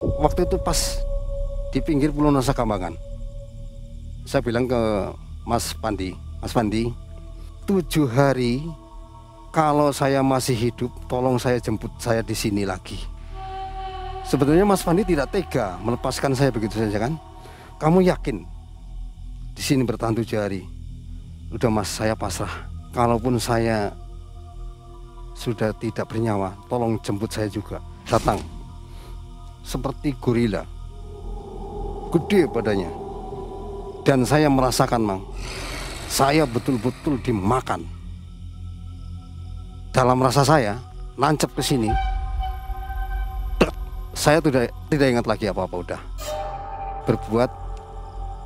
Waktu itu pas di pinggir Pulau Nusa Kambangan, saya bilang ke Mas Pandi, 7 hari kalau saya masih hidup, tolong saya jemput saya di sini lagi. Sebetulnya Mas Pandi tidak tega melepaskan saya begitu saja kan. Kamu yakin di sini bertahan 7 hari? Udah Mas, saya pasrah. Kalaupun saya sudah tidak bernyawa, tolong jemput saya juga. Datang seperti gorila, gede badannya. Dan saya merasakan, Mang, saya betul-betul dimakan. Dalam rasa saya nancep ke sini, saya tidak ingat lagi apa-apa, udah berbuat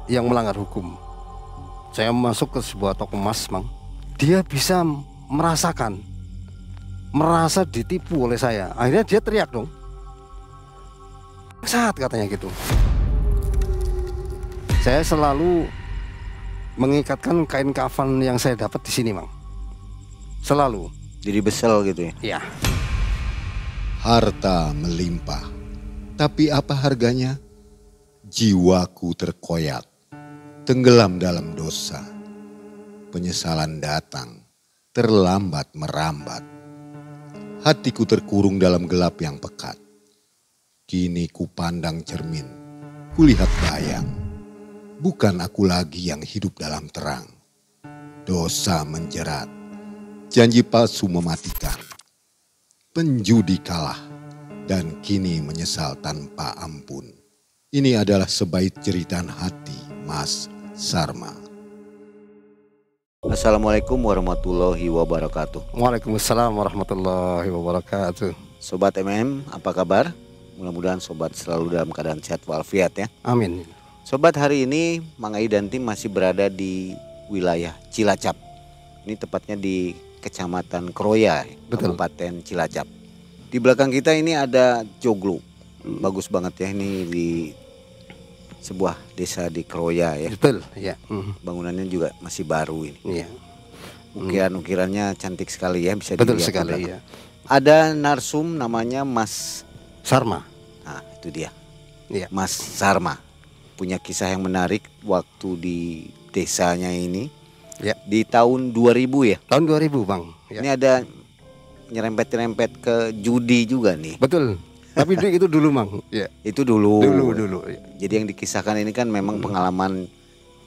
yang melanggar hukum. Saya masuk ke sebuah toko emas, Mang. Dia bisa merasa ditipu oleh saya. Akhirnya dia teriak dong, saat katanya gitu. Saya selalu mengikatkan kain kafan yang saya dapat di sini, Mang. Selalu. Jadi besel gitu ya? Iya. Harta melimpah, tapi apa harganya? Jiwaku terkoyak, tenggelam dalam dosa. Penyesalan datang, terlambat merambat. Hatiku terkurung dalam gelap yang pekat. Kini ku pandang cermin, kulihat bayang. Bukan aku lagi yang hidup dalam terang. Dosa menjerat, janji palsu mematikan. Penjudi kalah dan kini menyesal tanpa ampun. Ini adalah sebaik jeritan hati Mas Sarma. Assalamualaikum warahmatullahi wabarakatuh. Waalaikumsalam warahmatullahi wabarakatuh. Sobat MM, apa kabar? Mudah-mudahan sobat selalu dalam keadaan sehat walafiat ya. Amin. Sobat, hari ini Mang Ai dan tim masih berada di wilayah Cilacap. Ini tepatnya di Kecamatan Kroya, Betul. Kabupaten Cilacap. Di belakang kita ini ada joglo. Bagus banget ya, ini di sebuah desa di Kroya ya. Betul, ya. Bangunannya juga masih baru ini. Iya. Ukiran-ukirannya cantik sekali ya, bisa Betul dilihat di sekali, belakang. ya. Ada narsum namanya Mas Sarma. Nah, itu dia. Iya. Mas Sarma punya kisah yang menarik waktu di desanya ini. Ya. Di tahun 2000 ya. Tahun 2000, Bang. Ya. Ini ada nyerempet-nyerempet ke judi juga nih. Betul. Tapi itu dulu, Mang. Ya. Itu dulu. Dulu. Ya. Jadi yang dikisahkan ini kan memang pengalaman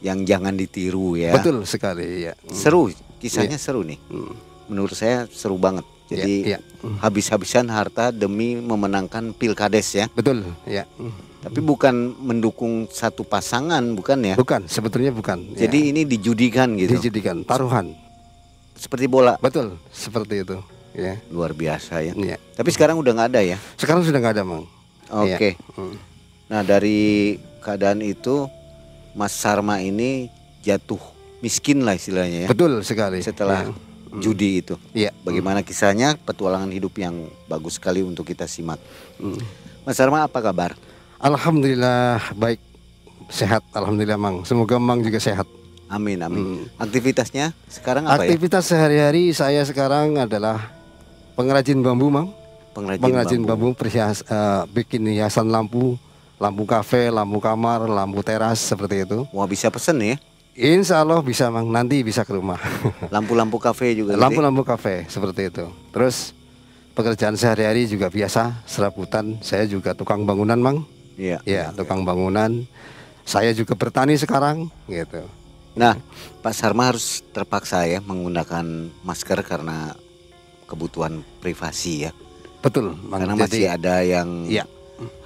yang jangan ditiru ya. Betul sekali, ya. Seru, kisahnya seru nih. Menurut saya seru banget. Jadi Ya. habis-habisan harta demi memenangkan pilkades ya. Betul, ya. Tapi bukan mendukung satu pasangan, bukan ya? Bukan, sebetulnya bukan. Jadi ini dijudikan gitu. dijadikan taruhan. Seperti bola. Betul, seperti itu. Ya. Luar biasa ya. Ya. Tapi sekarang udah nggak ada ya. Sekarang sudah nggak ada, Mang. Oke. Nah, dari keadaan itu Mas Sarma ini jatuh miskin lah istilahnya ya. Betul sekali. Setelah Ya. judi itu. Iya. Bagaimana kisahnya, petualangan hidup yang bagus sekali untuk kita simak. Mas Sarma, apa kabar? Alhamdulillah baik, sehat. Alhamdulillah, Mang. Semoga Mang juga sehat. Amin, amin. Aktivitasnya sekarang apa Aktivitas sehari-hari saya sekarang adalah pengrajin bambu, Mang. ya? Pengrajin bambu, bikin hiasan lampu, lampu kafe, lampu kamar, lampu teras seperti itu. Wah, bisa pesen ya? Insya Allah bisa, Mang. Nanti bisa ke rumah. Lampu-lampu kafe juga. gitu ya? Lampu-lampu kafe seperti itu. Terus pekerjaan sehari-hari juga biasa, serabutan. Saya juga tukang bangunan, Mang. Iya. Ya, tukang bangunan. Saya juga bertani sekarang, gitu. Nah, Pak Sarma harus terpaksa ya menggunakan masker karena kebutuhan privasi ya. Betul, Mang. Karena masih ada yang ya,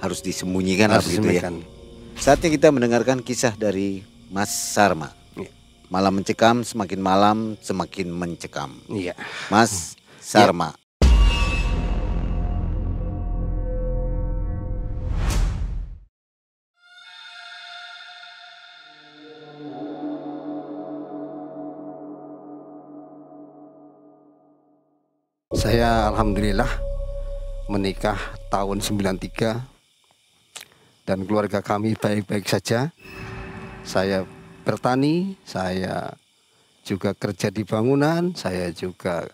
harus disembunyikan lah harus begitu ya. disembunyikan. Saatnya kita mendengarkan kisah dari Mas Sarma. Ya. Malam mencekam, semakin malam semakin mencekam. Iya. Mas Sarma. Saya alhamdulillah menikah tahun 93 dan keluarga kami baik-baik saja. Saya bertani, saya juga kerja di bangunan, saya juga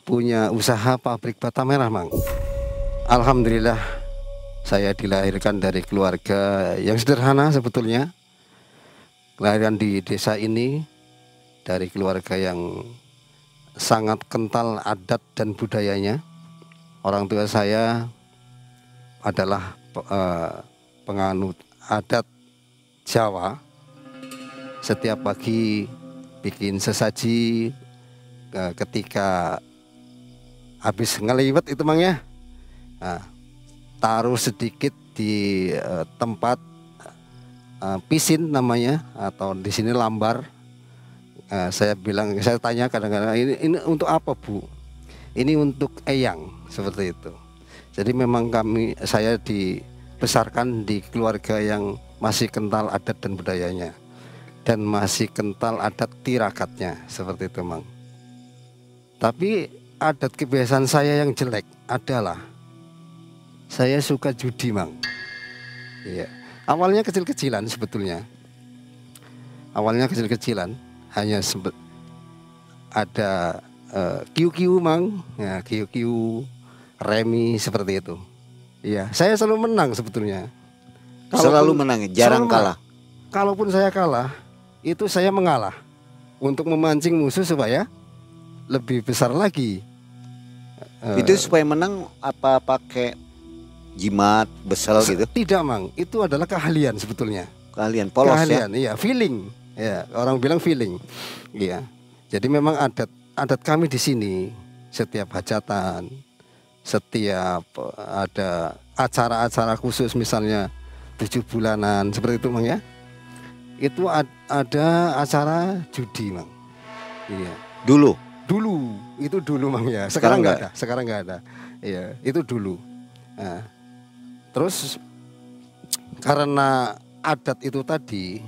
punya usaha pabrik bata merah, Mang. Alhamdulillah Saya dilahirkan dari keluarga yang sederhana sebetulnya. Kelahiran di desa ini dari keluarga yang sangat kental adat dan budayanya. Orang tua saya adalah penganut adat Jawa. Setiap pagi bikin sesaji ketika habis ngeliwet itu Mang ya. Nah, taruh sedikit di tempat pisin namanya, atau di sini lambar. Saya tanya kadang-kadang, ini untuk apa Bu? Ini untuk eyang, seperti itu. Jadi memang saya dibesarkan di keluarga yang masih kental adat dan budayanya, dan masih kental adat tirakatnya, seperti itu Mang. Tapi adat kebiasaan saya yang jelek adalah saya suka judi Mang. Iya. Awalnya kecil-kecilan sebetulnya. Awalnya kecil-kecilan, hanya ada kiu-kiu Mang, ya, kiu-kiu, remi seperti itu. Iya, saya selalu menang sebetulnya. Selalu menang, jarang kalah. Kalaupun saya kalah, itu saya mengalah untuk memancing musuh supaya lebih besar lagi. Itu supaya menang apa pakai jimat, besel gitu? Tidak Mang, itu adalah keahlian sebetulnya. Keahlian polos keahlian, ya? Iya, feeling. Ya, orang bilang feeling. Iya. Jadi memang adat kami di sini, setiap hajatan, setiap ada acara-acara khusus, misalnya 7 bulanan seperti itu Mang ya. Itu ada acara judi Mang. Iya. Dulu Itu dulu Mang ya. Sekarang nggak ada. Sekarang nggak ada. Iya, itu dulu. Nah, terus karena adat itu tadi,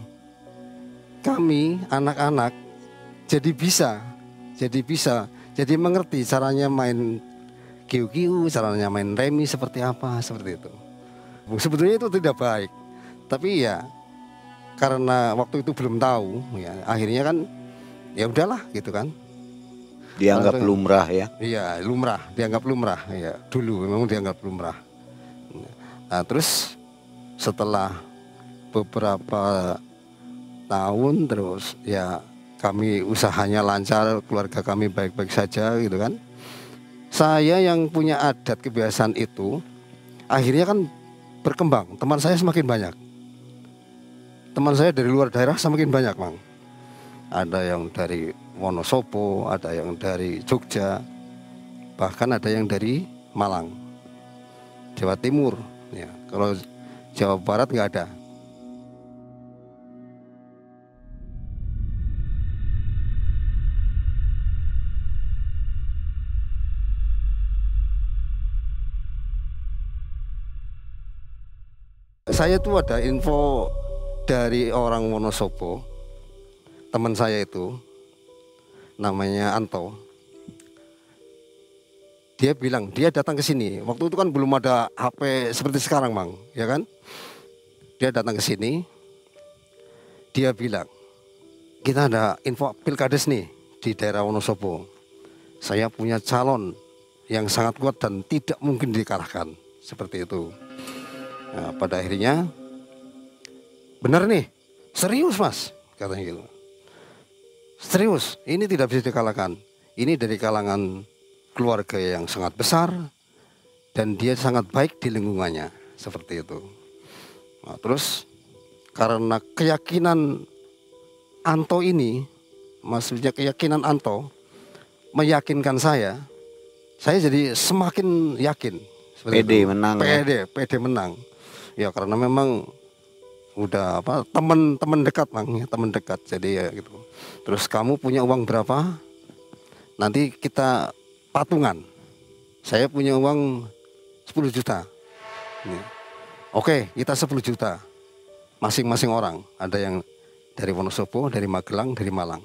kami anak-anak jadi mengerti caranya main kiu-kiu, caranya main remi seperti apa, seperti itu. Sebetulnya itu tidak baik, tapi ya karena waktu itu belum tahu, ya akhirnya kan ya udahlah gitu kan. Dianggap lumrah ya? Iya, dianggap lumrah. Ya, dulu memang dianggap lumrah. Nah, terus setelah beberapa tahun terus ya kami usahanya lancar, keluarga kami baik-baik saja gitu kan. Saya yang punya adat kebiasaan itu akhirnya kan berkembang. Teman saya semakin banyak. Teman saya dari luar daerah semakin banyak Mang. Ada yang dari Wonosobo, ada yang dari Jogja, bahkan ada yang dari Malang, Jawa Timur. Ya, kalau Jawa Barat nggak ada. Saya tuh ada info dari orang Wonosobo, teman saya itu namanya Anto. Dia bilang dia datang ke sini. Waktu itu kan belum ada HP seperti sekarang Mang, ya kan? Dia datang ke sini. Dia bilang, kita ada info pilkades nih di daerah Wonosobo. Saya punya calon yang sangat kuat dan tidak mungkin dikalahkan, seperti itu. Nah, pada akhirnya benar nih, serius Mas, katanya gitu. Serius, ini tidak bisa dikalahkan. Ini dari kalangan keluarga yang sangat besar dan dia sangat baik di lingkungannya, seperti itu. Nah, terus karena keyakinan Anto ini, maksudnya keyakinan Anto meyakinkan saya jadi semakin yakin. PD menang. PD menang. Ya karena memang udah teman dekat Mang, ya, teman dekat. Jadi ya gitu. Terus kamu punya uang berapa? Nanti kita patungan. Saya punya uang 10 juta. Ya. Oke, kita 10 juta. Masing-masing orang. Ada yang dari Wonosobo, dari Magelang, dari Malang.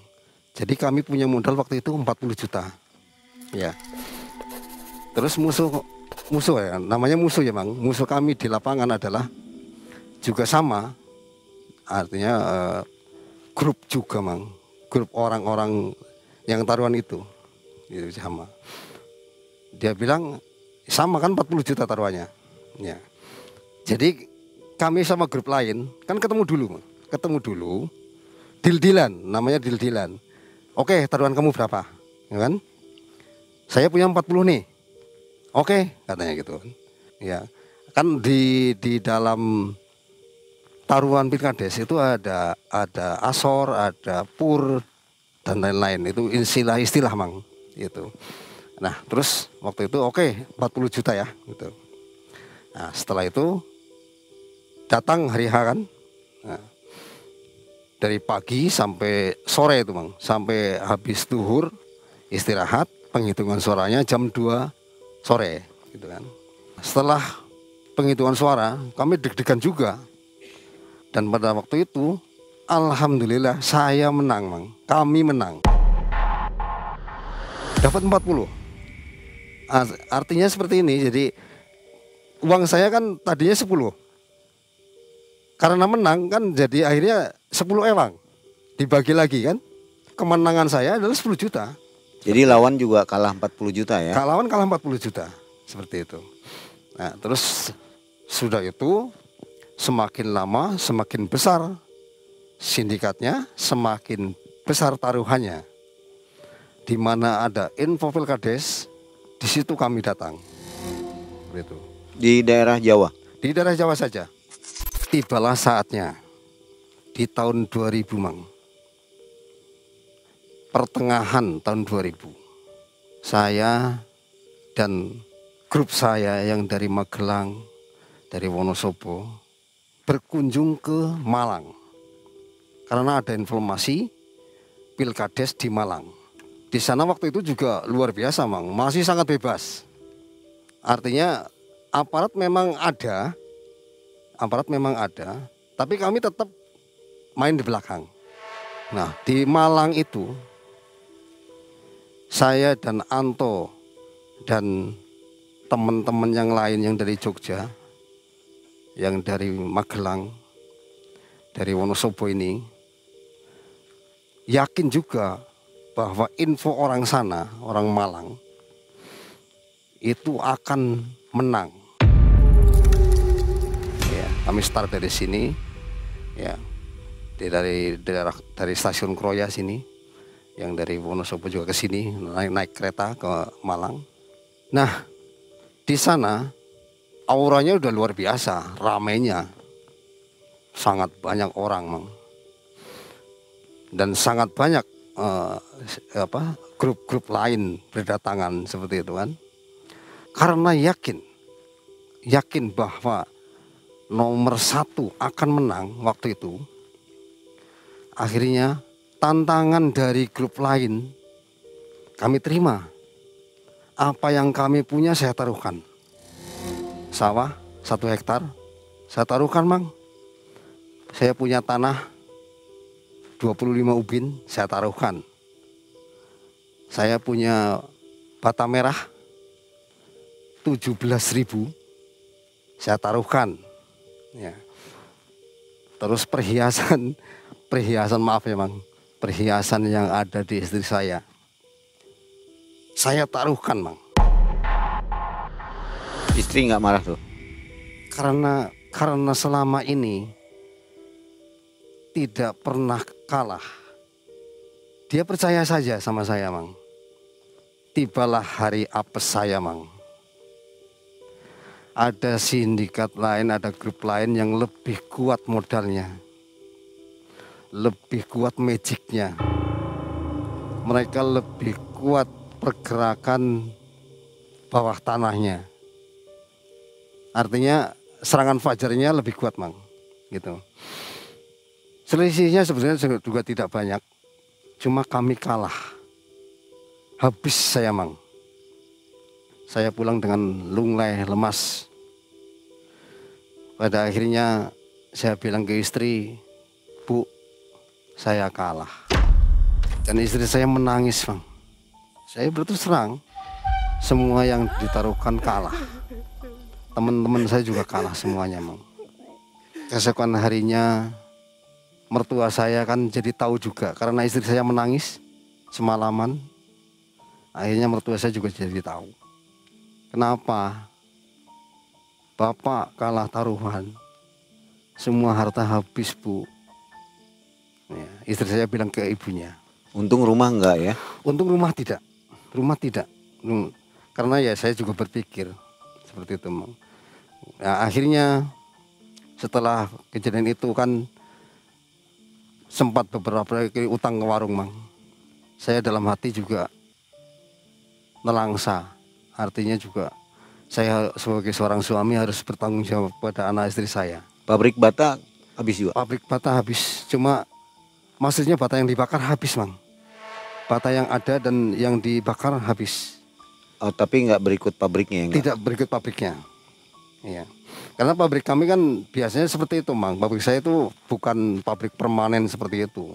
Jadi kami punya modal waktu itu 40 juta. Ya. Terus musuh ya, namanya musuh ya Mang. Musuh kami di lapangan adalah juga sama. Artinya grup juga Mang. Grup orang-orang yang taruhan itu sama. Dia bilang sama kan 40 juta taruhannya. Ya. Jadi kami sama grup lain kan ketemu dulu, deal-dealan, namanya deal-dealan. Oke, taruhan kamu berapa? Ya kan? Saya punya 40 nih. Oke, katanya gitu kan. Ya. Kan di dalam taruhan Pilkades itu ada asor, ada pur dan lain-lain. Itu istilah Mang gitu. Nah, terus waktu itu oke, 40 juta ya gitu. Nah, setelah itu datang hari H kan. Nah, dari pagi sampai sore itu Mang, sampai habis duhur istirahat, penghitungan suaranya jam 2 sore gitu kan. Setelah penghitungan suara kami deg-degan juga. Dan pada waktu itu alhamdulillah saya menang Mang. Kami menang. Dapat 40. Artinya seperti ini, jadi uang saya kan tadinya 10. Karena menang kan jadi akhirnya 10 ewang. Dibagi lagi kan. Kemenangan saya adalah 10 juta. Jadi lawan juga kalah 40 juta ya? Lawan kalah 40 juta. Seperti itu. Nah, terus sudah itu semakin lama semakin besar sindikatnya, semakin besar taruhannya. Di mana ada info Pilkades, di situ kami datang. Begitu. Di daerah Jawa? Di daerah Jawa saja. Tibalah saatnya di tahun 2000 Mang. Pertengahan tahun 2000. Saya dan grup saya yang dari Magelang, dari Wonosobo berkunjung ke Malang. Karena ada informasi Pilkades di Malang. Di sana waktu itu juga luar biasa Mang, masih sangat bebas. Artinya aparat memang ada, tapi kami tetap main di belakang. Nah, di Malang itu saya dan Anto dan teman-teman yang lain yang dari Jogja, yang dari Magelang, dari Wonosobo ini, yakin juga bahwa info orang sana, orang Malang, itu akan menang. Ya, kami start dari sini, ya, dari stasiun Kroya sini, yang dari Wonosobo juga ke sini, naik kereta ke Malang. Nah, di sana auranya udah luar biasa, ramainya, sangat banyak orang Mang, dan sangat banyak grup-grup lain berdatangan seperti itu kan. Karena yakin bahwa nomor 1 akan menang waktu itu. Akhirnya tantangan dari grup lain kami terima. Apa yang kami punya saya taruhkan. Sawah 1 hektar saya taruhkan Mang. Saya punya tanah 25 ubin saya taruhkan. Saya punya bata merah 17.000 saya taruhkan. Ya. Terus perhiasan maaf ya Mang, perhiasan yang ada di istri saya taruhkan Mang. Istri nggak marah tuh? Karena selama ini tidak pernah kalah. Dia percaya saja sama saya Mang. Tibalah hari apes saya Mang. Ada sindikat lain, ada grup lain yang lebih kuat modalnya, lebih kuat magicnya. Mereka lebih kuat pergerakan bawah tanahnya. Artinya serangan fajarnya lebih kuat Mang, gitu. Selisihnya sebenarnya juga tidak banyak, cuma kami kalah. Habis saya Mang. Saya pulang dengan lunglai, lemas. Pada akhirnya saya bilang ke istri, Bu, saya kalah. Dan istri saya menangis Mang. Saya berterus terang, semua yang ditaruhkan kalah. Teman-teman saya juga kalah semuanya Mang. Keesokan harinya mertua saya kan jadi tahu juga karena istri saya menangis semalaman. Akhirnya mertua saya juga jadi tahu. Kenapa Bapak kalah taruhan, semua harta habis Bu. Ya, istri saya bilang ke ibunya. Untung rumah enggak ya? Untung rumah tidak. Karena ya saya juga berpikir seperti itu. Nah, akhirnya setelah kejadian itu kan sempat beberapa kali utang ke warung Mang. Saya dalam hati juga nelangsa. Artinya juga saya sebagai seorang suami harus bertanggung jawab pada anak istri saya. Pabrik bata habis juga? Pabrik bata habis, cuma maksudnya bata yang dibakar habis Mang. Bata yang ada dan yang dibakar habis. Oh, tapi nggak berikut pabriknya ya? Tidak berikut pabriknya. Iya. Karena pabrik kami kan biasanya seperti itu Mang. Pabrik saya itu bukan pabrik permanen seperti itu.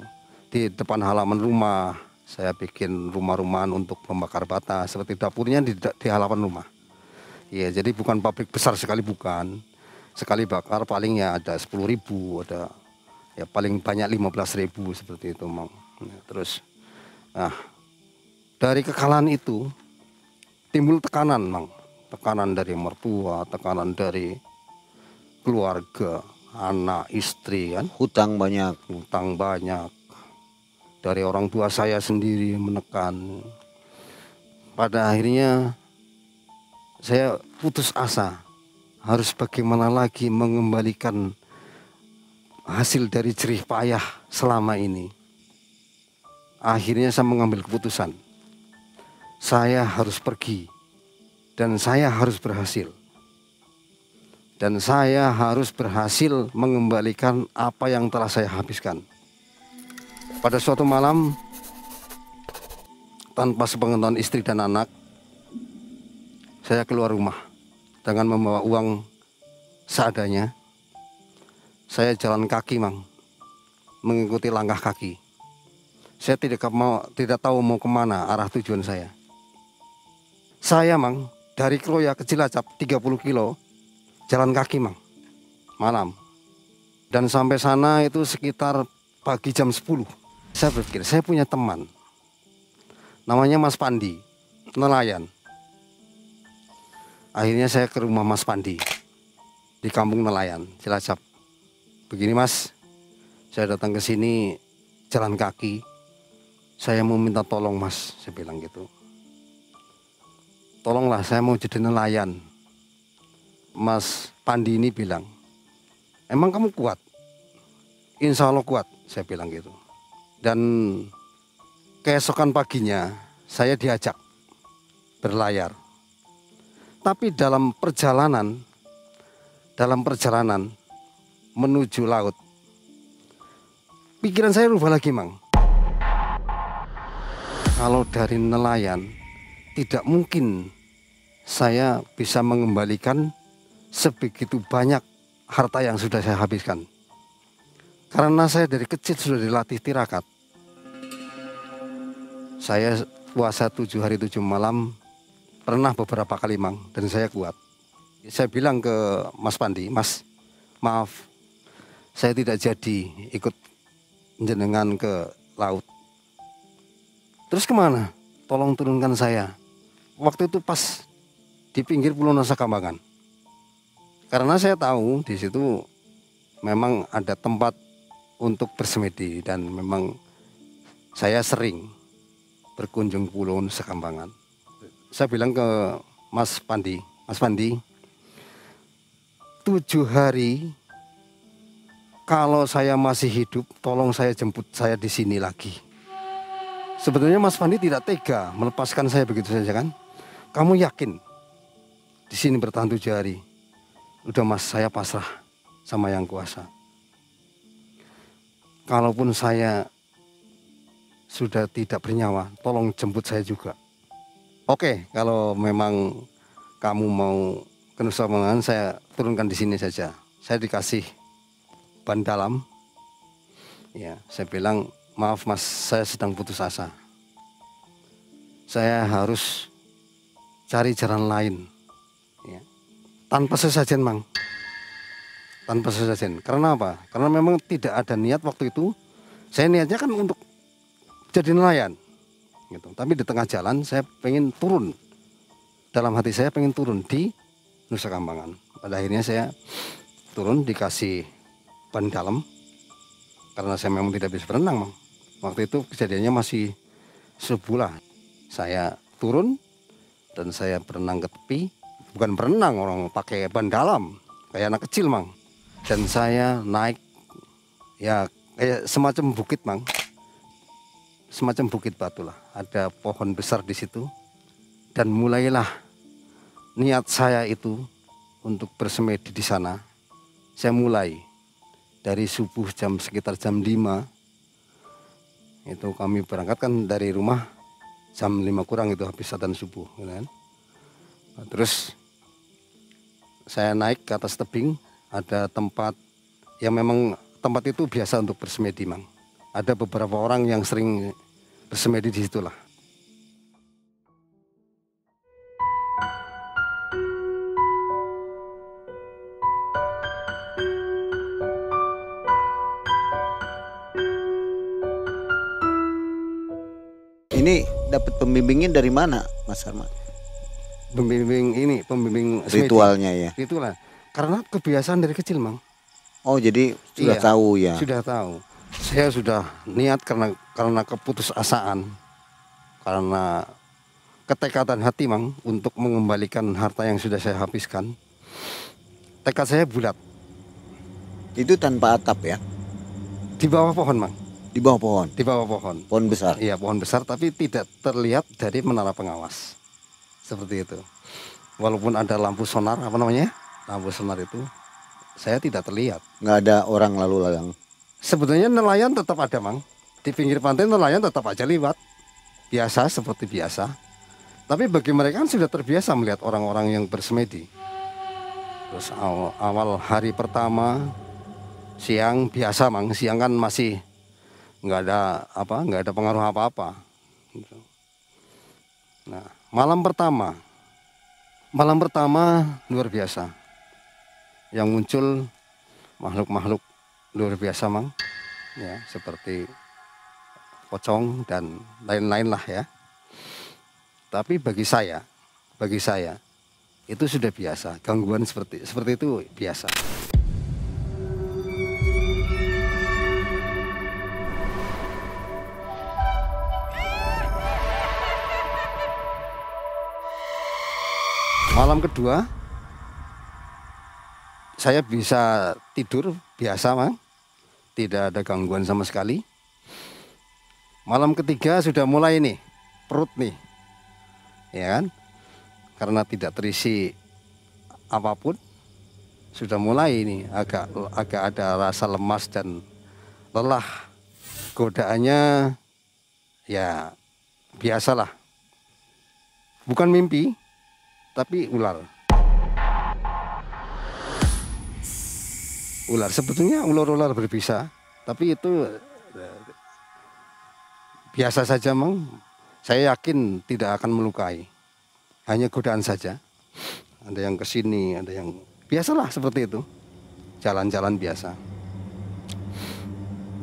Di depan halaman rumah saya bikin rumah-rumahan untuk membakar bata. Seperti dapurnya di halaman rumah. Iya, jadi bukan pabrik besar sekali, bukan. Sekali bakar paling ya ada 10.000, ada ya paling banyak 15.000 seperti itu Mang. Nah, terus dari kekalahan itu timbul tekanan Mang. Tekanan dari mertua, tekanan dari keluarga, anak, istri kan. Hutang banyak. Dari orang tua saya sendiri menekan. Pada akhirnya saya putus asa. Harus bagaimana lagi mengembalikan hasil dari jerih payah selama ini. Akhirnya saya mengambil keputusan. Saya harus pergi. Dan saya harus berhasil. Dan saya harus berhasil mengembalikan apa yang telah saya habiskan. Pada suatu malam, tanpa sepengetahuan istri dan anak, saya keluar rumah dengan membawa uang seadanya. Saya jalan kaki Mang, mengikuti langkah kaki. Saya tidak tahu mau kemana arah tujuan saya. Saya Mang, dari Kroya ke Cilacap 30 kilo, jalan kaki Mang, malam. Dan sampai sana itu sekitar pagi jam 10. Saya berpikir, saya punya teman, namanya Mas Pandi, nelayan. Akhirnya saya ke rumah Mas Pandi, di kampung nelayan, Cilacap. Begini Mas, saya datang ke sini jalan kaki. Saya mau minta tolong Mas, saya bilang gitu. Tolonglah, saya mau jadi nelayan. Mas Pandi ini bilang, emang kamu kuat? Insya Allah kuat, saya bilang gitu. Dan keesokan paginya saya diajak berlayar. Tapi dalam perjalanan menuju laut, pikiran saya rubah lagi Mang. Kalau dari nelayan tidak mungkin saya bisa mengembalikan sebegitu banyak harta yang sudah saya habiskan. Karena saya dari kecil sudah dilatih tirakat. Saya puasa 7 hari 7 malam pernah beberapa kali Mang, dan saya kuat. Saya bilang ke Mas Pandi, Mas, maaf, saya tidak jadi ikut jenengan ke laut. Terus kemana? Tolong turunkan saya. Waktu itu pas di pinggir Pulau Nusa Kambangan. Karena saya tahu di situ memang ada tempat untuk bersemedi dan memang saya sering berkunjung Pulau Nusa Kambangan. Saya bilang ke Mas Pandi, 7 hari kalau saya masih hidup, tolong saya jemput saya di sini lagi. Sebetulnya Mas Pandi tidak tega melepaskan saya begitu saja kan. Kamu yakin di sini bertahan 7 hari? Udah Mas, saya pasrah sama yang kuasa. Kalaupun saya sudah tidak bernyawa, tolong jemput saya juga. Oke, kalau memang kamu mau ke Nusa Kambangan, saya turunkan di sini saja. Saya dikasih ban dalam. Ya, saya bilang, maaf Mas, saya sedang putus asa. Saya harus cari jalan lain. Ya. Tanpa sesajen Mang. Tanpa sesajen. Karena apa? Karena memang tidak ada niat waktu itu. Saya niatnya kan untuk jadi nelayan. Gitu. Tapi di tengah jalan saya pengen turun. Dalam hati saya pengen turun di Nusa Kambangan. Pada akhirnya saya turun dikasih ban dalam karena saya memang tidak bisa berenang, Mang. Waktu itu kejadiannya masih subuh lah. Saya turun dan saya berenang ke tepi. Bukan berenang, orang pakai ban dalam kayak anak kecil, Mang. Dan saya naik ya kayak semacam bukit, Mang. Semacam bukit batu lah. Ada pohon besar di situ. Dan mulailah niat saya itu untuk bersemedi di sana. Saya mulai dari subuh sekitar jam 5. Itu kami berangkat kan dari rumah jam 5 kurang itu habis adzan subuh, gitu kan. Nah, terus saya naik ke atas tebing, ada tempat yang memang tempat itu biasa untuk bersemedi, Mang. Ada beberapa orang yang sering bersemedi di situlah. Ini dapat pembimbingnya dari mana, Mas Arman? Pembimbing semedi. Ritualnya ya. Itulah. Karena kebiasaan dari kecil, Mang. Oh, jadi sudah Iya, tahu ya. Sudah tahu. Saya sudah niat karena keputusasaan, karena ketekatan hati, Mang, untuk mengembalikan harta yang sudah saya habiskan. Tekad saya bulat. Itu tanpa atap ya? Di bawah pohon, Mang. Di bawah pohon. Di bawah pohon. Pohon besar. Iya, pohon besar, tapi tidak terlihat dari menara pengawas. Seperti itu. Walaupun ada lampu sonar, apa namanya? Lampu sonar itu, saya tidak terlihat. Nggak ada orang lalu lalang. Sebetulnya nelayan tetap ada, Mang. Di pinggir pantai nelayan tetap aja lewat. Biasa, seperti biasa. Tapi bagi mereka kan sudah terbiasa melihat orang-orang yang bersemedi. Terus awal hari pertama, siang biasa, Mang. Siang kan masih nggak ada pengaruh apa-apa. Nah, malam pertama luar biasa. Yang muncul makhluk-makhluk luar biasa, Mang. Ya, seperti pocong dan lain-lain lah ya. Tapi bagi saya itu sudah biasa. Gangguan seperti itu biasa. Malam kedua saya bisa tidur biasa, Mang. Tidak ada gangguan sama sekali. Malam ketiga sudah mulai nih, perut nih. Ya kan? Karena tidak terisi apapun, sudah mulai ini agak ada rasa lemas dan lelah. Godaannya ya biasalah. Bukan mimpi, tapi ular. Ular sebetulnya ular-ular berbisa, tapi itu biasa saja, Mang. Saya yakin tidak akan melukai. Hanya godaan saja. Ada yang kesini, ada yang biasalah seperti itu. Jalan-jalan biasa.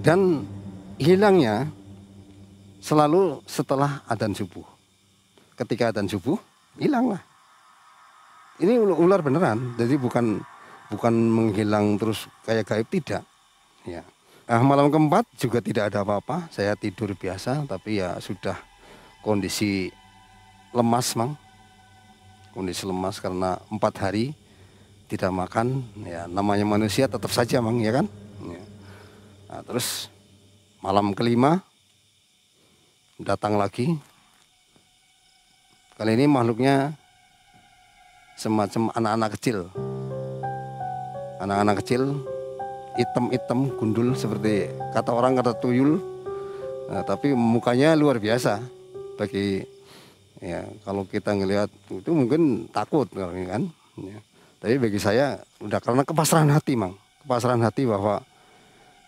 Dan hilangnya selalu setelah adzan subuh. Ketika adzan subuh, hilanglah. Ini ular beneran, jadi bukan menghilang terus kayak gaib, tidak. Ya. Nah, malam keempat juga tidak ada apa-apa. Saya tidur biasa, tapi ya sudah kondisi lemas, Mang. Kondisi lemas karena 4 hari tidak makan. Ya, namanya manusia tetap saja, Mang, ya kan. Ya. Nah, terus malam kelima datang lagi. Kali ini makhluknya semacam anak-anak kecil. Anak-anak kecil hitam-hitam gundul seperti kata orang kata tuyul. Nah, tapi mukanya luar biasa. Bagi ya kalau kita ngelihat itu mungkin takut kan. Ya. Tapi bagi saya udah karena kepasrahan hati, Mang. Kepasrahan hati bahwa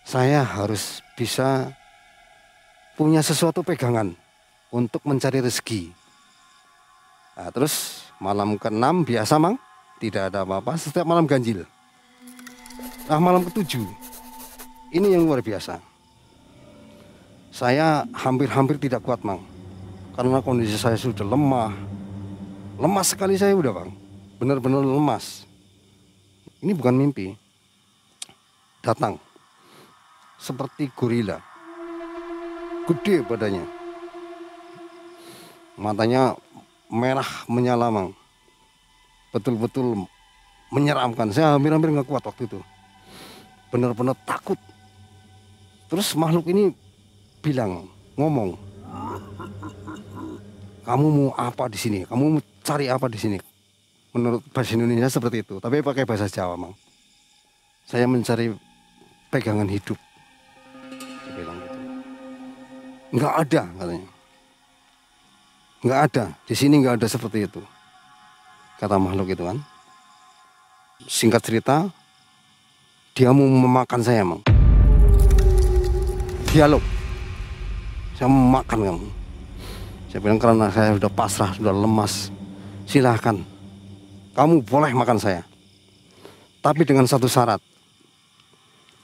saya harus bisa punya sesuatu pegangan untuk mencari rezeki. Nah, terus malam ke-6 biasa, Mang. Tidak ada apa-apa, setiap malam ganjil. Nah, malam ke-7 ini yang luar biasa. Saya hampir tidak kuat, Mang. Karena kondisi saya sudah lemah. Lemas sekali saya udah, Bang. Benar-benar lemas. Ini bukan mimpi. Datang seperti gorila, gede badannya, matanya merah menyala, Mang. Betul-betul menyeramkan. Saya hampir-hampir nggak kuat waktu itu, benar-benar takut. Terus makhluk ini ngomong, kamu mau apa di sini? Kamu mau cari apa di sini? Menurut bahasa Indonesia seperti itu, tapi pakai bahasa Jawa, Mang. Saya mencari pegangan hidup. Saya bilang gitu. Nggak ada, katanya. Nggak ada, di sini nggak ada seperti itu, kata makhluk itu kan. Singkat cerita, dia mau memakan saya, Mang. Dialog, saya mau makan kamu. Saya bilang karena saya sudah pasrah, sudah lemas, silahkan, kamu boleh makan saya. Tapi dengan satu syarat,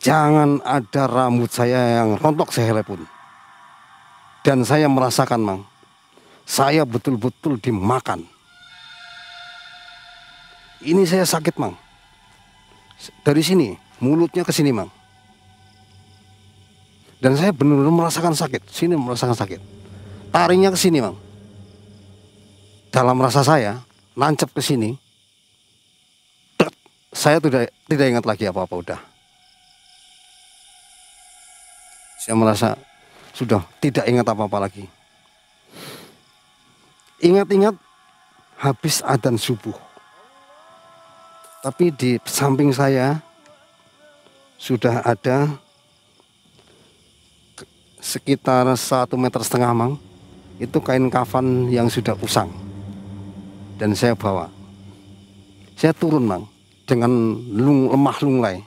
jangan ada rambut saya yang rontok sehelai pun. Dan saya merasakan, Mang, saya betul-betul dimakan. Ini saya sakit, Mang. Dari sini, mulutnya ke sini, Mang. Dan saya benar-benar merasakan sakit. Sini merasakan sakit. Taringnya ke sini, Mang. Dalam rasa saya, nancep ke sini. Saya tidak ingat lagi apa-apa, udah. Saya merasa sudah tidak ingat apa-apa lagi. Ingat-ingat habis adzan subuh. Tapi di samping saya sudah ada sekitar 1,5 meter, Mang. Itu kain kafan yang sudah usang. Dan saya bawa. Saya turun, Mang, dengan lemah lunglai.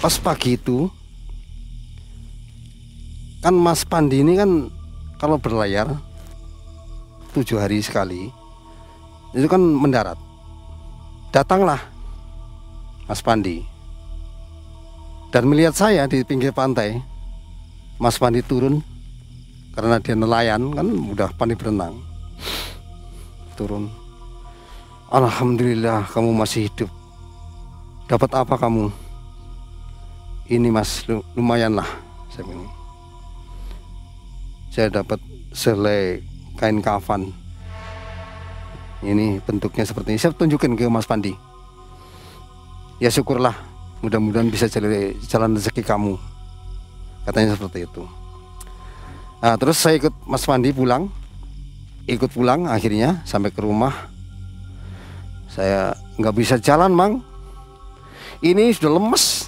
Pas pagi itu, kan Mas Pandi ini kan kalau berlayar 7 hari sekali, itu kan mendarat. Datanglah Mas Pandi dan melihat saya di pinggir pantai. Mas Pandi turun karena dia nelayan, kan udah pandai berenang. Turun. Alhamdulillah kamu masih hidup. Dapat apa kamu? Ini, Mas, lumayan lah, saya bilang. Saya dapat selai kain kafan. Ini bentuknya seperti ini. Saya tunjukin ke Mas Pandi. Ya syukurlah, mudah-mudahan bisa jalan rezeki kamu. Katanya seperti itu. Nah, terus saya ikut Mas Pandi pulang. Ikut pulang akhirnya sampai ke rumah. Saya nggak bisa jalan, Mang. Ini sudah lemes.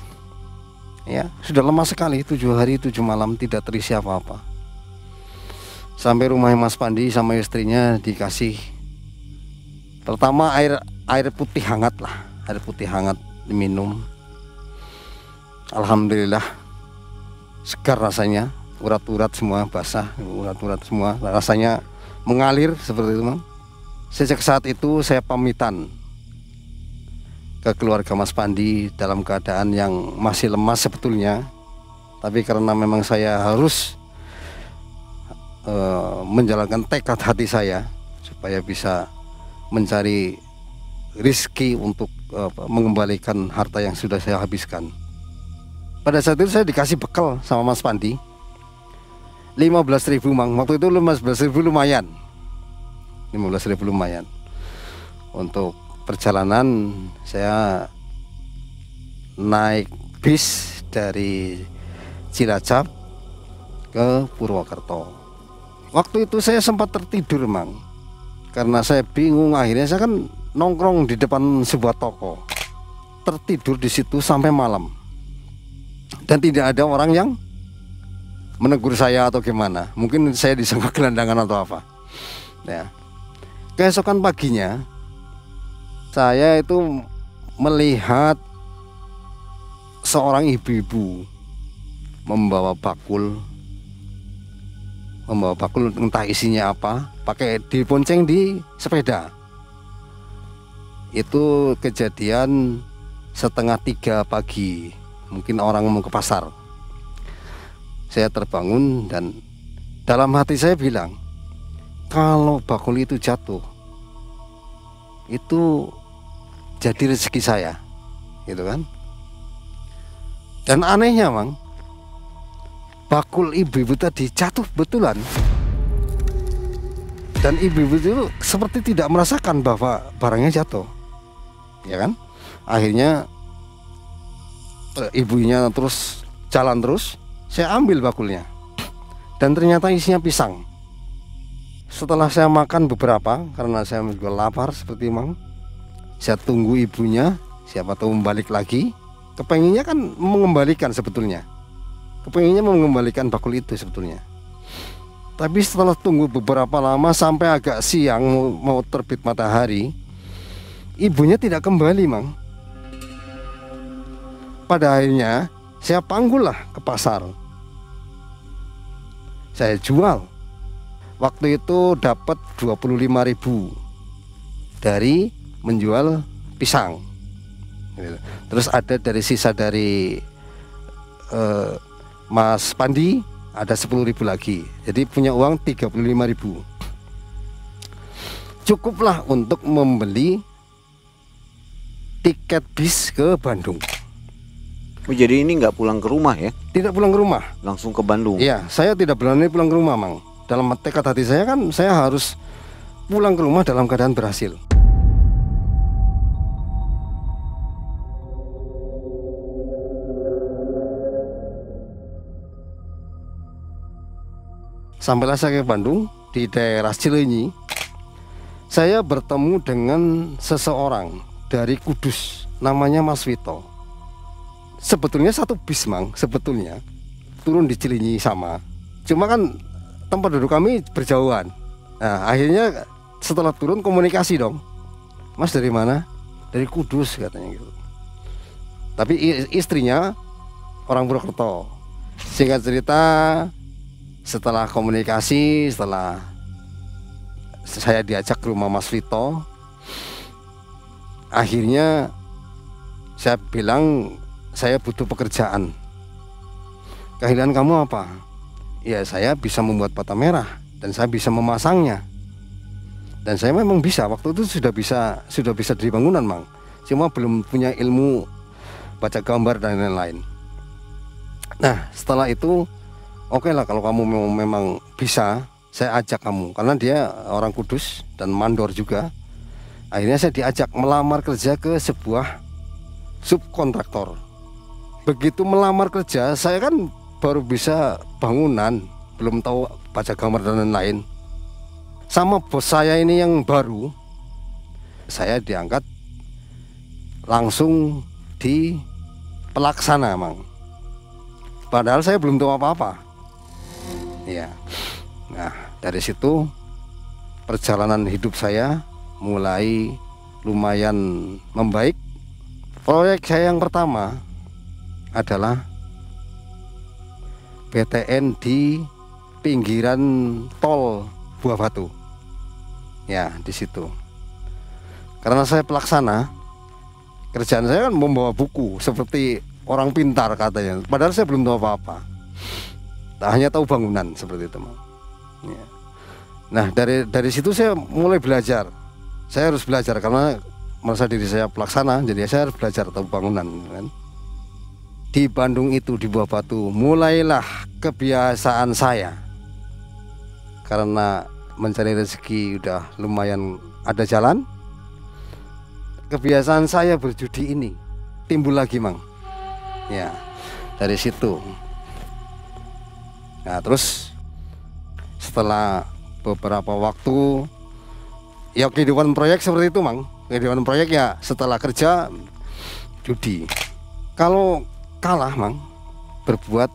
Ya, sudah lemas sekali. 7 hari 7 malam tidak terisi apa-apa. Sampai rumah Mas Pandi sama istrinya dikasih pertama air putih hangat lah, air putih hangat diminum. Alhamdulillah segar rasanya, urat-urat semua basah, urat-urat semua rasanya mengalir seperti itu, Mang. Sejak saat itu saya pamitan ke keluarga Mas Pandi dalam keadaan yang masih lemas sebetulnya, tapi karena memang saya harus menjalankan tekad hati saya supaya bisa mencari rezeki untuk mengembalikan harta yang sudah saya habiskan. Pada saat itu saya dikasih bekal sama Mas Pandi 15.000, Mang. Waktu itu 15.000 lumayan. 15.000 lumayan. Untuk perjalanan saya naik bis dari Cilacap ke Purwokerto. Waktu itu saya sempat tertidur, Mang, karena saya bingung. Akhirnya saya kan nongkrong di depan sebuah toko, tertidur di situ sampai malam, dan tidak ada orang yang menegur saya atau gimana. Mungkin saya disangka gelandangan atau apa. Ya, keesokan paginya saya itu melihat seorang ibu-ibu membawa bakul membawa bakul entah isinya apa, pakai diponceng di sepeda. Itu kejadian 2:30 pagi, mungkin orang mau ke pasar. Saya terbangun dan dalam hati saya bilang, kalau bakul itu jatuh, itu jadi rezeki saya, gitu kan. Dan anehnya Mang, bakul ibu-ibu tadi jatuh betulan. Dan ibu-ibu itu seperti tidak merasakan bahwa barangnya jatuh, ya kan. Akhirnya ibunya terus jalan terus, saya ambil bakulnya dan ternyata isinya pisang. Setelah saya makan beberapa, karena saya juga lapar seperti Mang, saya tunggu ibunya, siapa tahu balik lagi. Kepenginnya kan mengembalikan sebetulnya, kepenginnya mengembalikan bakul itu sebetulnya. Tapi setelah tunggu beberapa lama sampai agak siang mau terbit matahari, ibunya tidak kembali Mang. Pada akhirnya saya panggullah ke pasar, saya jual. Waktu itu dapat 25.000 dari menjual pisang. Terus ada dari sisa dari Mas Pandi ada 10.000 lagi. Jadi punya uang 35.000. Cukuplah untuk membeli tiket bis ke Bandung. Oh, jadi ini nggak pulang ke rumah ya? Tidak pulang ke rumah, Langsung ke Bandung? iya, saya tidak berani pulang ke rumah Mang. Dalam tekad hati saya kan, saya harus pulang ke rumah dalam keadaan berhasil. Sampailah saya ke Bandung, di daerah Cileunyi. Saya bertemu dengan seseorang dari Kudus, namanya Mas Wito. Sebetulnya satu bis Mang, sebetulnya turun di Cileunyi sama. Cuma kan tempat duduk kami berjauhan. Nah akhirnya setelah turun komunikasi dong. Mas dari mana? Dari Kudus katanya gitu. Tapi istrinya orang Purwokerto. Singkat cerita, setelah komunikasi, setelah saya diajak ke rumah Mas Vito, akhirnya saya bilang saya butuh pekerjaan. Keahlian kamu apa? Ya saya bisa membuat bata merah dan saya bisa memasangnya. Dan saya memang bisa, waktu itu sudah bisa di bangunan Mang. Cuma belum punya ilmu baca gambar dan lain-lain. Nah setelah itu oke lah, kalau kamu memang bisa, saya ajak kamu. Karena dia orang Kudus dan mandor juga. Akhirnya saya diajak melamar kerja ke sebuah subkontraktor. Begitu melamar kerja, saya kan baru bisa bangunan, belum tahu baca gambar dan lain-lain. Sama bos saya ini yang baru, saya diangkat langsung di pelaksana Mang. Padahal saya belum tahu apa-apa. Ya. Nah, dari situ perjalanan hidup saya mulai lumayan membaik. Proyek saya yang pertama adalah PTN di pinggiran tol Buah Batu. Ya, di situ. Karena saya pelaksana, kerjaan saya kan membawa buku seperti orang pintar katanya. Padahal saya belum tahu apa-apa. Hanya tahu bangunan seperti itu, Mang. Ya. Nah, dari situ saya mulai belajar. Saya harus belajar karena merasa diri saya pelaksana, jadi saya harus belajar tahu bangunan, kan. Di Bandung itu, di Buah Batu, mulailah kebiasaan saya. Karena mencari rezeki udah lumayan ada jalan. Kebiasaan saya berjudi ini timbul lagi, Mang. Ya, dari situ. Nah, terus setelah beberapa waktu, ya kehidupan proyek seperti itu, Mang. Kehidupan proyek ya setelah kerja judi. Kalau kalah, Mang, berbuat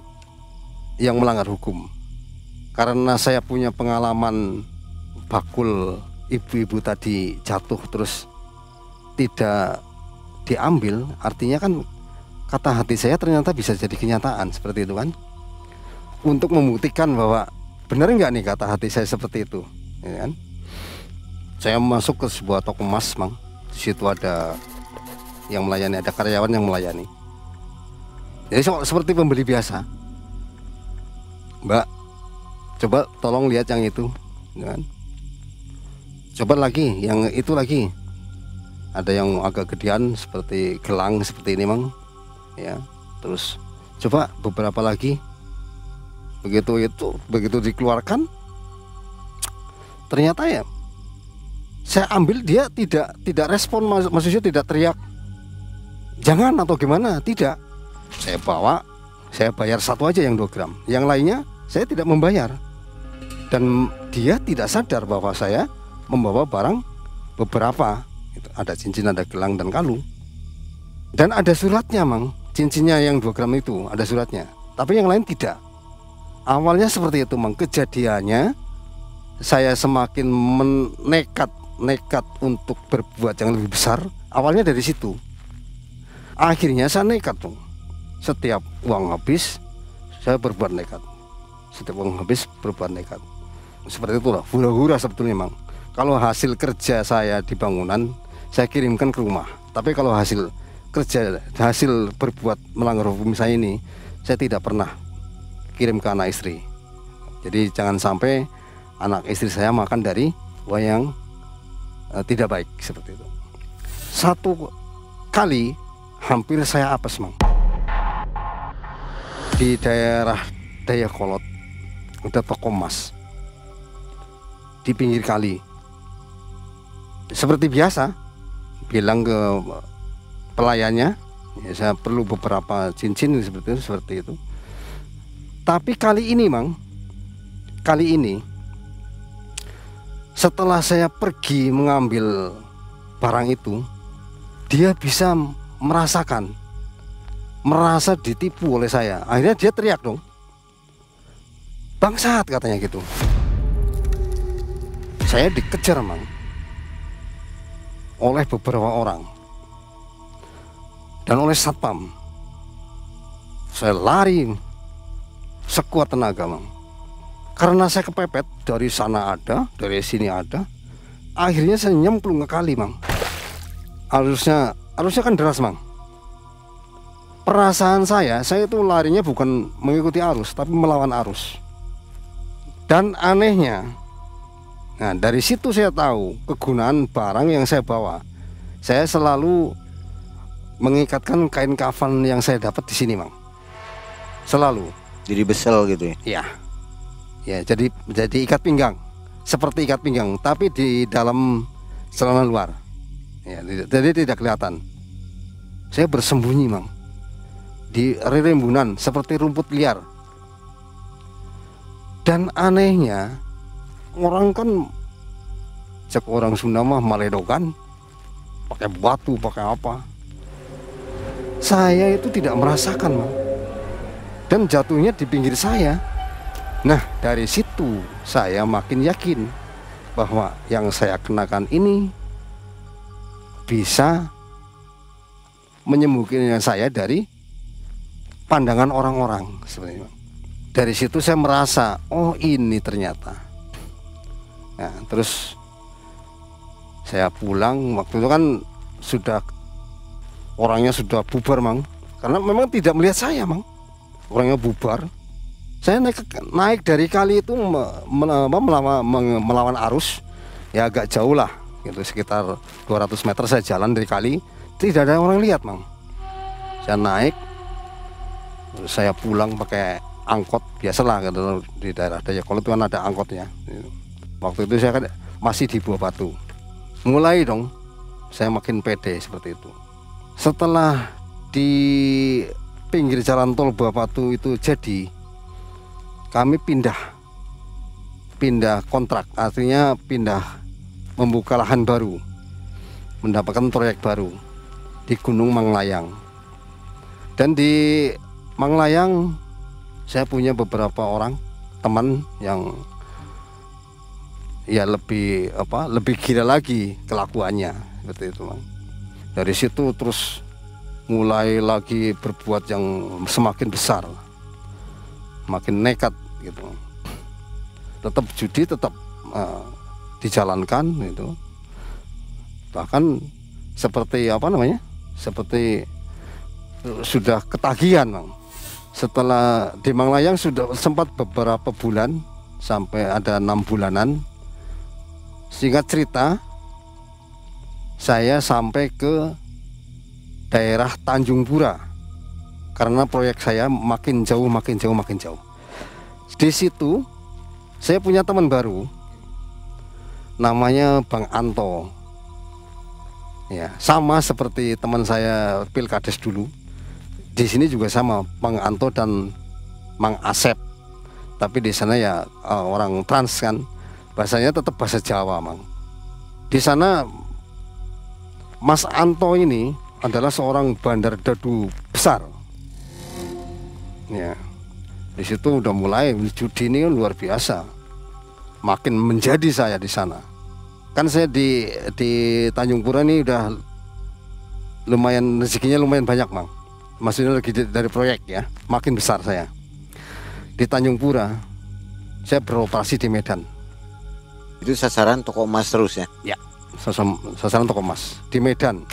yang melanggar hukum. Karena saya punya pengalaman bakul ibu-ibu tadi jatuh terus tidak diambil, artinya kan kata hati saya ternyata bisa jadi kenyataan seperti itu kan. Untuk membuktikan bahwa benar nggak nih kata hati saya seperti itu, ya kan? Saya masuk ke sebuah toko emas, Mang. Di situ ada yang melayani, ada karyawan yang melayani. Jadi seperti pembeli biasa. Mbak, coba tolong lihat yang itu, ya kan? Coba lagi, yang itu lagi. Ada yang agak gedean seperti gelang seperti ini, Mang. Ya, terus coba beberapa lagi. Begitu dikeluarkan, ternyata ya saya ambil, dia tidak respon, maksudnya tidak teriak jangan atau gimana, tidak. Saya bawa, saya bayar satu aja yang 2 gram, yang lainnya saya tidak membayar. Dan dia tidak sadar bahwa saya membawa barang beberapa. Ada cincin, ada gelang dan kalung, dan ada suratnya, Mang. Cincinnya yang 2 gram itu ada suratnya, tapi yang lain tidak. Awalnya seperti itu, Mang. Kejadiannya saya semakin nekat untuk berbuat yang lebih besar. Awalnya dari situ. Akhirnya saya nekat, Bang. Setiap uang habis saya berbuat nekat. Setiap uang habis berbuat nekat. Seperti itulah, hura-hura sebetulnya, Mang. Kalau hasil kerja saya di bangunan, saya kirimkan ke rumah. Tapi kalau hasil kerja, hasil berbuat melanggar hukum saya ini, saya tidak pernah kirim ke anak istri. Jadi jangan sampai anak istri saya makan dari uang yang tidak baik seperti itu. Satu kali hampir saya apes, Mang. Di daerah Dayakolot ada toko emas di pinggir kali. Seperti biasa, bilang ke pelayannya, ya, saya perlu beberapa cincin seperti itu. Tapi kali ini, Mang, kali ini setelah saya pergi mengambil barang itu, dia bisa merasa ditipu oleh saya. Akhirnya dia teriak dong, bangsat, katanya gitu. Saya dikejar, Mang, oleh beberapa orang dan oleh satpam. Saya lari sekuat tenaga, Mang, karena saya kepepet. Dari sana ada, dari sini ada. Akhirnya saya nyemplung ke kali, Mang. Arusnya kan deras, Mang. Perasaan saya itu larinya bukan mengikuti arus, tapi melawan arus. Dan anehnya, nah dari situ saya tahu kegunaan barang yang saya bawa. Saya selalu mengikatkan kain kafan yang saya dapat di sini, Mang. Selalu. Jadi besel gitu ya? Iya. Ya, jadi ikat pinggang. Seperti ikat pinggang, tapi di dalam celana luar. Ya, jadi tidak kelihatan. Saya bersembunyi, Mang, di rimbunan seperti rumput liar. Dan anehnya, orang kan cek orang Sunda mah maledokan, pakai batu, pakai apa. Saya itu tidak merasakan, Mang. Dan jatuhnya di pinggir saya. Nah, dari situ saya makin yakin bahwa yang saya kenakan ini bisa menyembuhkan saya dari pandangan orang-orang sebenarnya. Dari situ saya merasa, oh ini ternyata. Nah, terus saya pulang. Waktu itu kan orangnya sudah bubar, Mang, karena memang tidak melihat saya, Mang. Orangnya bubar. Saya naik dari kali itu melawan arus, ya agak jauh lah, gitu, sekitar 200 meter saya jalan dari kali, tidak ada orang lihat, Mang. Saya naik, terus saya pulang pakai angkot, biasalah gitu, di daerah Dayakolot itu kan ada angkotnya. Waktu itu saya kan masih di Buah Batu. Mulai dong saya makin pede seperti itu. Setelah di pinggir jalan tol Buah Batu itu jadi, kami pindah kontrak, artinya pindah membuka lahan baru, mendapatkan proyek baru di Gunung Manglayang. Dan di Manglayang saya punya beberapa orang teman yang ya lebih gila lagi kelakuannya seperti itu, Mang. Dari situ terus mulai lagi berbuat yang semakin besar, makin nekat gitu. tetap judi tetap dijalankan itu. Bahkan seperti apa namanya? Seperti sudah ketagihan, Bang. Setelah di Manglayang sudah sempat beberapa bulan sampai ada 6 bulanan. Singkat cerita, saya sampai ke daerah Tanjung Pura karena proyek saya makin jauh. Di situ saya punya teman baru, namanya Bang Anto. Ya, sama seperti teman saya Pilkades dulu. Di sini juga sama, Bang Anto dan Mang Asep. Tapi di sana ya orang Trans kan, bahasanya tetap bahasa Jawa, Mang. Di sana Mas Anto ini adalah seorang bandar dadu besar. Ya, di situ udah mulai judi ini luar biasa. Makin menjadi saya di sana. Kan saya di Tanjung Pura ini udah lumayan, rezekinya lumayan banyak, Mang. Maksudnya lagi dari proyek ya, makin besar saya. Di Tanjung Pura saya beroperasi di Medan. Itu sasaran toko emas terus ya? Ya, sasaran toko emas di Medan.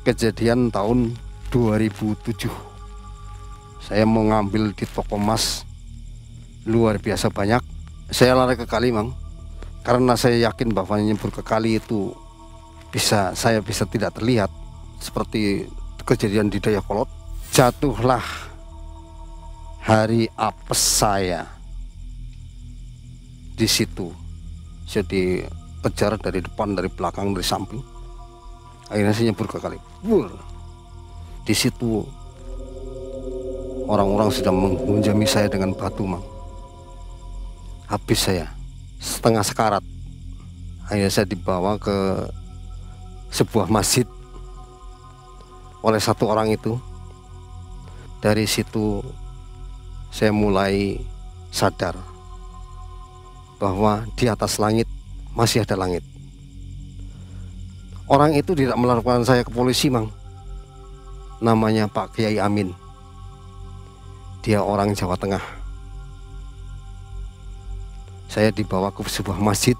Kejadian tahun 2007. Saya mau ngambil di toko emas luar biasa banyak. Saya lari ke kali, Mang. Karena saya yakin bahwa nyebur ke kali itu saya bisa tidak terlihat seperti kejadian di Dayakolot. Jatuhlah hari apes saya di situ. Saya dikejar dari depan, dari belakang, dari samping. Akhirnya saya nyebur ke kali. Di situ orang-orang sudah menghujami saya dengan batu, Mang. Habis saya setengah sekarat. Akhirnya saya dibawa ke sebuah masjid oleh satu orang itu. Dari situ saya mulai sadar bahwa di atas langit masih ada langit. Orang itu tidak melaporkan saya ke polisi, Mang. Namanya Pak Kiai Amin. Dia orang Jawa Tengah. Saya dibawa ke sebuah masjid.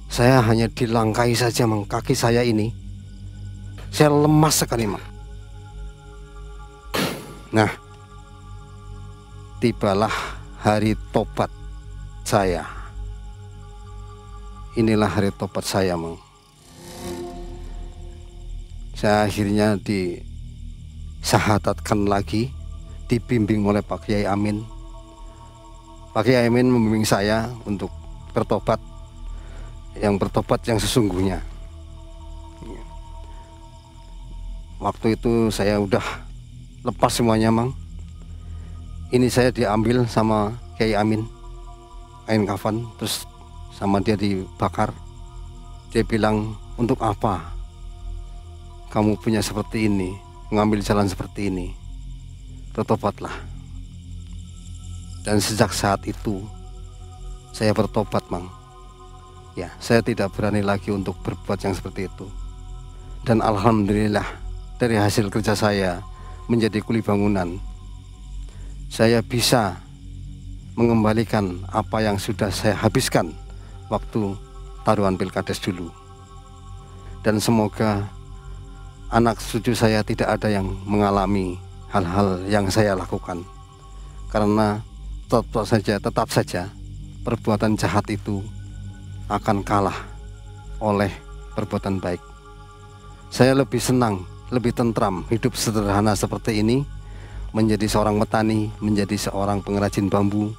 Saya hanya dilangkai saja, Mang. Kaki saya ini, saya lemas sekali, Mang. Nah, tibalah hari tobat saya. Inilah hari tobat saya, Mang. Saya akhirnya disahadatkan lagi, dibimbing oleh Pak Kiai Amin. Pak Kiai Amin membimbing saya untuk bertobat, yang sesungguhnya. Waktu itu saya udah lepas semuanya, Mang. Ini saya diambil sama Kiai Amin, kain kafan, terus sama dia dibakar. Dia bilang, untuk apa kamu punya seperti ini, mengambil jalan seperti ini? Bertobatlah. Dan sejak saat itu saya bertobat, Mang. Ya, saya tidak berani lagi untuk berbuat yang seperti itu. Dan alhamdulillah, dari hasil kerja saya menjadi kuli bangunan, saya bisa mengembalikan apa yang sudah saya habiskan waktu taruhan Pilkades dulu. Dan semoga anak cucu saya tidak ada yang mengalami hal-hal yang saya lakukan. Karena tetap saja perbuatan jahat itu akan kalah oleh perbuatan baik. Saya lebih senang, lebih tentram hidup sederhana seperti ini, menjadi seorang petani, menjadi seorang pengrajin bambu,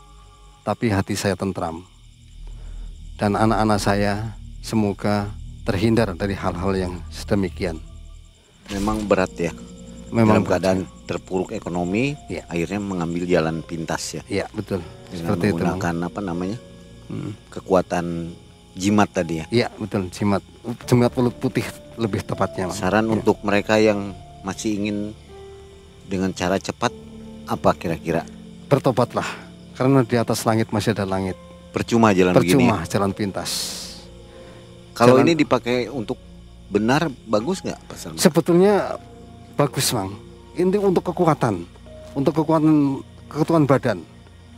tapi hati saya tentram. Dan anak-anak saya semoga terhindar dari hal-hal yang sedemikian. Memang berat ya. Memang dalam keadaan terpuruk ekonomi, ya, akhirnya mengambil jalan pintas ya. Iya, betul. Dengan seperti menggunakan itu, apa namanya? Kekuatan jimat tadi ya. Iya, betul, jimat mulut putih lebih tepatnya, Mang. Saran ya, untuk mereka yang masih ingin dengan cara cepat, apa kira-kira? bertobatlah, karena di atas langit masih ada langit. Percuma jalan begini. Percuma jalan pintas. Kalau Jalan- ini dipakai untuk benar, bagus nggak Pak Sarman? Sebetulnya bagus, Mang. Ini untuk kekuatan badan,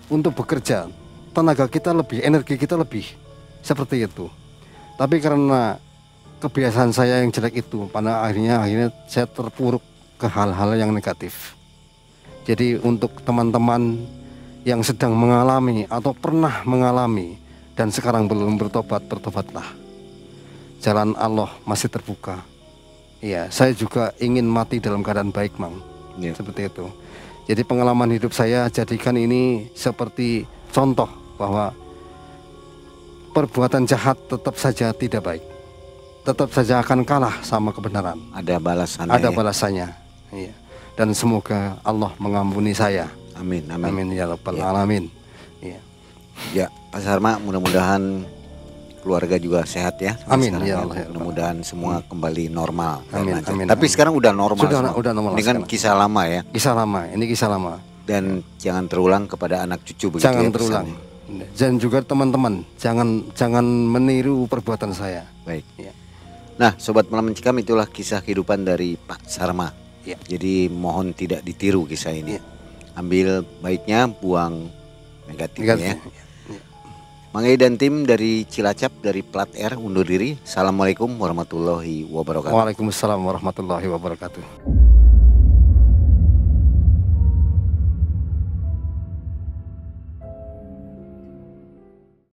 untuk bekerja, tenaga kita lebih, energi kita lebih, seperti itu. Tapi karena kebiasaan saya yang jelek itu, pada akhirnya saya terpuruk ke hal-hal yang negatif. Jadi untuk teman-teman yang sedang mengalami atau pernah mengalami dan sekarang belum bertobat, bertobatlah. Jalan Allah masih terbuka. Iya, saya juga ingin mati dalam keadaan baik, Mang. Seperti itu. Jadi pengalaman hidup saya jadikan ini seperti contoh bahwa perbuatan jahat tetap saja tidak baik. Tetap saja akan kalah sama kebenaran. Ada balasannya. Ada balasannya. Iya. Dan semoga Allah mengampuni saya. Amin, amin. Amin ya rabbal alamin. Iya. Ya, Pak Sarma, mudah-mudahan keluarga juga sehat ya. Amin Ya. ya Allah. Mudah-mudahan semua kembali normal. Amin, amin. Tapi amin. sekarang udah normal. Udah normal. Ini kan sekarang. kisah lama ya. Kisah lama. Ini kisah lama. Dan jangan terulang kepada anak cucu begitu. Jangan ya, terulang. pesannya. Dan juga teman-teman, jangan meniru perbuatan saya. Baik. Ya. Nah, Sobat Malam Mencekam, itulah kisah kehidupan dari Pak Sarma. Ya. Jadi mohon tidak ditiru kisah ini. Ya. Ambil baiknya, buang negatifnya ya. Ya. Mang Ei dan tim dari Cilacap, dari Plat R undur diri. Assalamualaikum warahmatullahi wabarakatuh. Waalaikumsalam warahmatullahi wabarakatuh.